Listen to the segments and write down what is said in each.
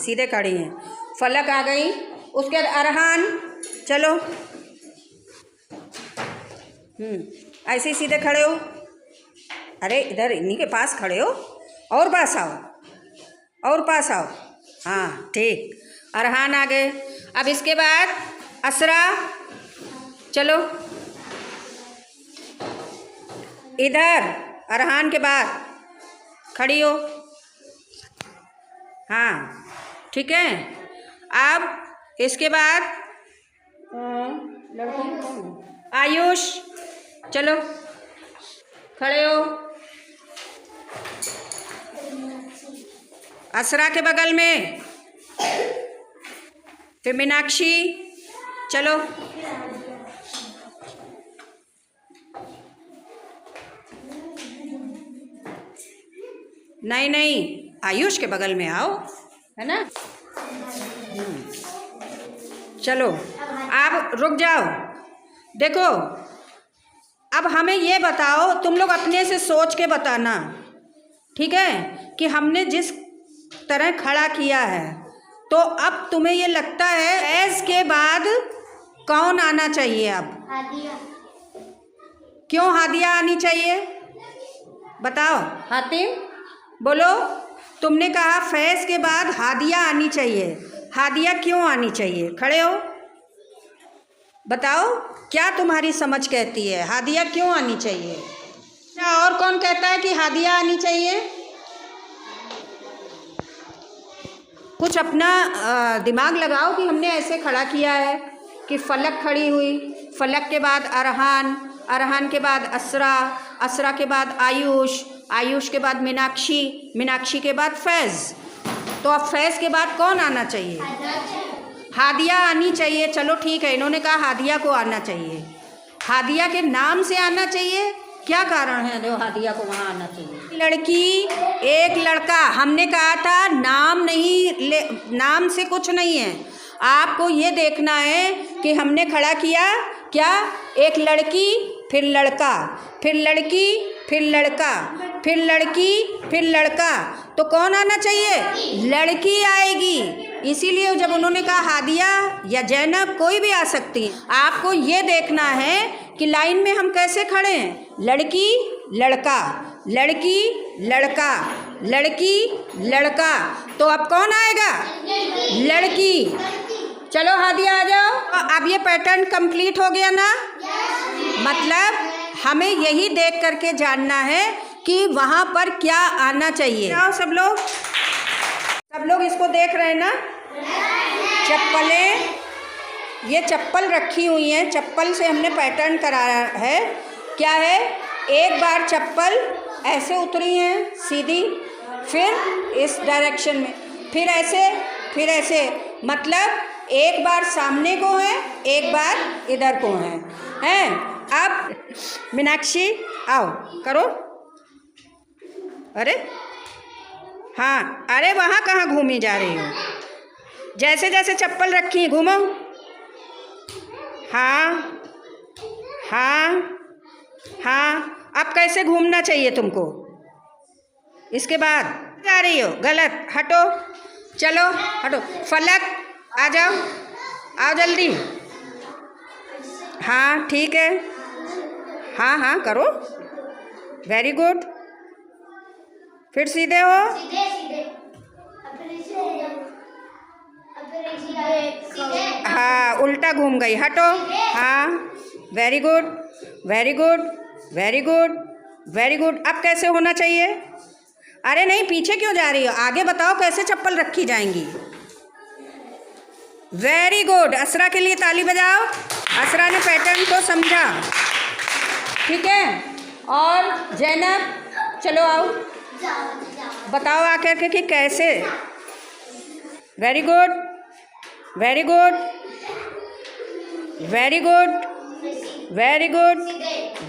सीधे खड़ी हैं। फलक आ गई, उसके बाद अरहान, चलो ऐसे ही सीधे खड़े हो। अरे इधर इन्हीं के पास खड़े हो, और पास आओ, और पास आओ। हाँ ठीक, अरहान आ गए। अब इसके बाद असरा, चलो इधर अरहान के बाद खड़ी हो। हाँ ठीक है। अब इसके बाद लड़की आयुष, चलो खड़े हो। असरा के बगल में फिर मीनाक्षी, चलो नहीं नहीं, आयुष के बगल में आओ, है ना। चलो अब रुक जाओ। देखो अब हमें ये बताओ, तुम लोग अपने से सोच के बताना, ठीक है, कि हमने जिस तरह खड़ा किया है, तो अब तुम्हें ये लगता है फैज़ के बाद कौन आना चाहिए? अब हादिया। क्यों हादिया आनी चाहिए? बताओ हातिम, बोलो। तुमने कहा फैज़ के बाद हादिया आनी चाहिए, हादिया क्यों आनी चाहिए? खड़े हो, बताओ क्या तुम्हारी समझ कहती है, हादिया क्यों आनी चाहिए? और कौन कहता है कि हादिया आनी चाहिए? कुछ अपना दिमाग लगाओ कि हमने ऐसे खड़ा किया है कि फलक खड़ी हुई, फलक के बाद अरहान, अरहान के बाद असरा, असरा के बाद आयुष, आयुष के बाद मीनाक्षी, मीनाक्षी के बाद फैज़। तो अब फैज़ के बाद कौन आना चाहिए? हादिया आनी चाहिए। चलो ठीक है, इन्होंने कहा हादिया को आना चाहिए। हादिया के नाम से आना चाहिए, क्या कारण है जो हादिया को वहाँ आना चाहिए? लड़की एक लड़का, हमने कहा था नाम नहीं ले, नाम से कुछ नहीं है। आपको ये देखना है कि हमने खड़ा किया क्या, एक लड़की फिर लड़का, फिर लड़की फिर लड़का, फिर लड़की फिर लड़का, तो कौन आना चाहिए? लड़की आएगी। इसीलिए जब उन्होंने कहा हादिया या जैनब, कोई भी आ सकती है। आपको ये देखना है कि लाइन में हम कैसे खड़े हैं, लड़की लड़का, लड़की लड़का, लड़की लड़का, तो अब कौन आएगा? लड़की। चलो हादिया आ जाओ। अब ये पैटर्न कंप्लीट हो गया ना? मतलब हमें यही देख करके जानना है कि वहाँ पर क्या आना चाहिए। आओ सब लोग इसको देख रहे हैं ना? चप्पलें, ये चप्पल रखी हुई हैं, चप्पल से हमने पैटर्न कराया है। क्या है? एक बार चप्पल ऐसे उतरी है सीधी, फिर इस डायरेक्शन में, फिर ऐसे, फिर ऐसे, मतलब एक बार सामने को है, एक बार इधर को है, हैं? अब मीनाक्षी आओ, करो। अरे हाँ, अरे वहाँ कहाँ घूमी जा रही हो? जैसे जैसे चप्पल रखी घूमो। हाँ हाँ हाँ, अब कैसे घूमना चाहिए तुमको? इसके बाद जा रही हो, गलत, हटो, चलो हटो। फलक आ जाओ, आओ जल्दी। हाँ ठीक है, हाँ हाँ करो, वेरी गुड। फिर सीधे हो, हाँ उल्टा घूम गई, हटो। हाँ very good, very good, very good, very good. अब कैसे होना चाहिए? अरे नहीं, पीछे क्यों जा रही हो? आगे बताओ कैसे चप्पल रखी जाएंगी। Very good. असरा के लिए ताली बजाओ, असरा ने पैटर्न को समझा, ठीक है। और जैनब चलो आओ, बताओ आकर के कि कैसे। Very good, very good, very good, very good,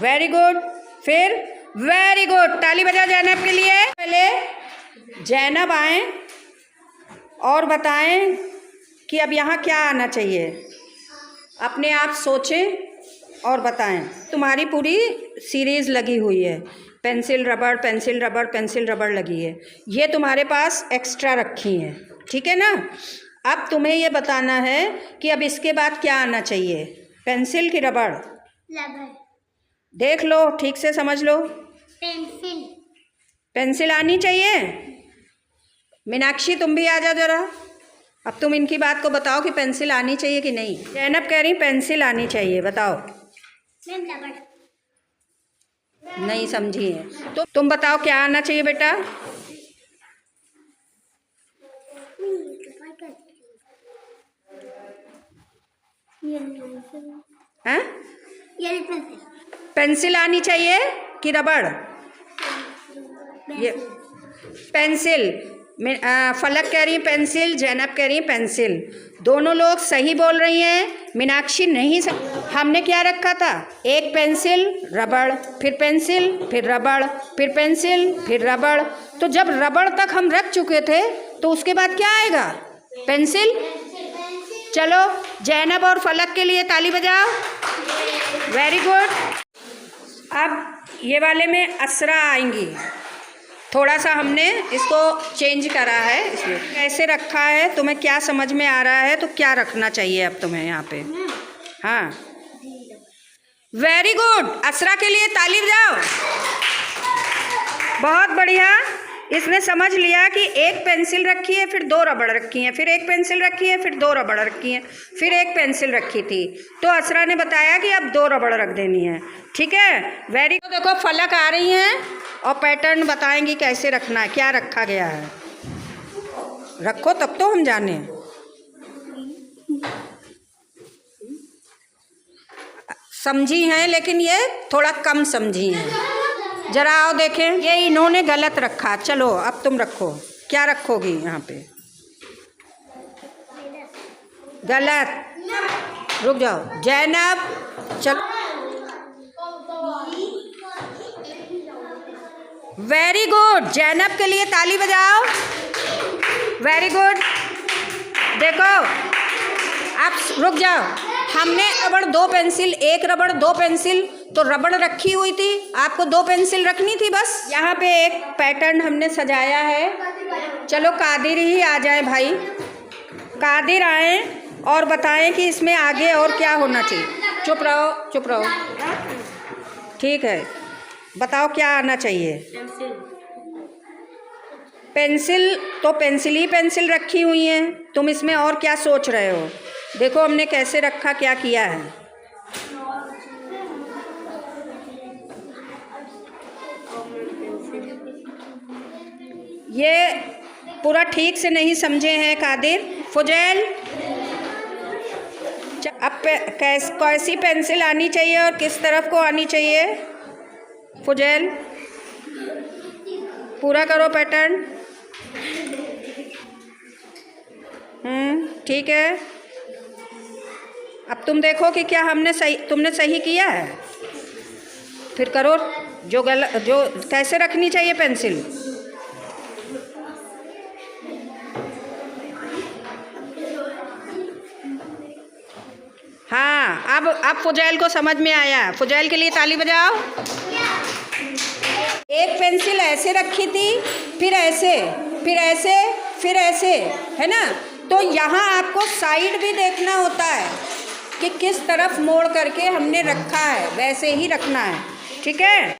very good, फिर वेरी गुड। ताली बजाओ जैनब के लिए। पहले जैनब आए और बताएं कि अब यहाँ क्या आना चाहिए। अपने आप सोचें और बताएं। तुम्हारी पूरी सीरीज़ लगी हुई है, पेंसिल रबड़, पेंसिल रबड़, पेंसिल रबड़ लगी है। ये तुम्हारे पास एक्स्ट्रा रखी हैं, ठीक है ना। अब तुम्हें ये बताना है कि अब इसके बाद क्या आना चाहिए, पेंसिल की रबड़? रबड़। देख लो, ठीक से समझ लो। पेंसिल। पेंसिल आनी चाहिए। मीनाक्षी तुम भी आ जाओ जरा। अब तुम इनकी बात को बताओ कि पेंसिल आनी चाहिए कि नहीं। जैनब कह रही पेंसिल आनी चाहिए, बताओ। मैम रबड़। नहीं समझी है तो तुम बताओ क्या आना चाहिए बेटा। हैं? पेंसिल आनी चाहिए कि रबड़? ये पेंसिल। फलक कह रही है पेंसिल, जैनब कह रही है पेंसिल। दोनों लोग सही बोल रही हैं। मीनाक्षी नहीं हमने क्या रखा था, एक पेंसिल रबड़, फिर पेंसिल फिर रबड़, फिर पेंसिल फिर रबड़। तो जब रबड़ तक हम रख चुके थे तो उसके बाद क्या आएगा, पेंसिल। चलो जैनब और फलक के लिए ताली बजाओ। Very good. अब ये वाले में असरा आएंगी। थोड़ा सा हमने इसको चेंज करा है, इसमें कैसे रखा है तुम्हें क्या समझ में आ रहा है, तो क्या रखना चाहिए अब तुम्हें यहाँ पे। हाँ वेरी गुड, असरा के लिए ताली बजाओ। बहुत बढ़िया। इसने समझ लिया कि एक पेंसिल रखी है, फिर दो रबड़ रखी हैं, फिर एक पेंसिल रखी है, फिर दो रबड़ रखी हैं, फिर एक पेंसिल रखी थी। तो असरा ने बताया कि अब दो रबड़ रख देनी है। ठीक है, वेरी गुड। देखो फलक आ रही हैं और पैटर्न बताएंगी कैसे रखना है, क्या रखा गया है। रखो तब तो हम जाने। समझी हैं लेकिन ये थोड़ा कम समझी हैं। जरा आओ देखें, ये इन्होंने गलत रखा। चलो अब तुम रखो, क्या रखोगी यहाँ पे? गलत, रुक जाओ जैनब। चलो वेरी गुड, जैनब के लिए ताली बजाओ। Very good. देखो अब रुक जाओ, हमने रबड़ दो पेंसिल, एक रबड़ दो पेंसिल, तो रबड़ रखी हुई थी, आपको दो पेंसिल रखनी थी बस। यहाँ पे एक पैटर्न हमने सजाया है। चलो कादिर ही आ जाए भाई, कादिर आए और बताएं कि इसमें आगे और क्या होना चाहिए। चुप रहो चुप रहो, ठीक है। बताओ क्या आना चाहिए। पेंसिल तो पेंसिल ही पेंसिल रखी हुई है, तुम इसमें और क्या सोच रहे हो। देखो हमने कैसे रखा, क्या किया है। ये पूरा ठीक से नहीं समझे हैं कादिर। फुजैल, अब कैसी पेंसिल आनी चाहिए और किस तरफ को आनी चाहिए। फुजैल पूरा करो पैटर्न। ठीक है। अब तुम देखो कि क्या तुमने सही किया है, फिर करो जो कैसे रखनी चाहिए पेंसिल। हाँ अब फुजैल को समझ में आया। फुजैल के लिए ताली बजाओ। एक पेंसिल ऐसे रखी थी, फिर ऐसे, फिर ऐसे, फिर ऐसे, है ना। तो यहाँ आपको साइड भी देखना होता है कि किस तरफ मोड़ करके हमने रखा है, वैसे ही रखना है। ठीक है।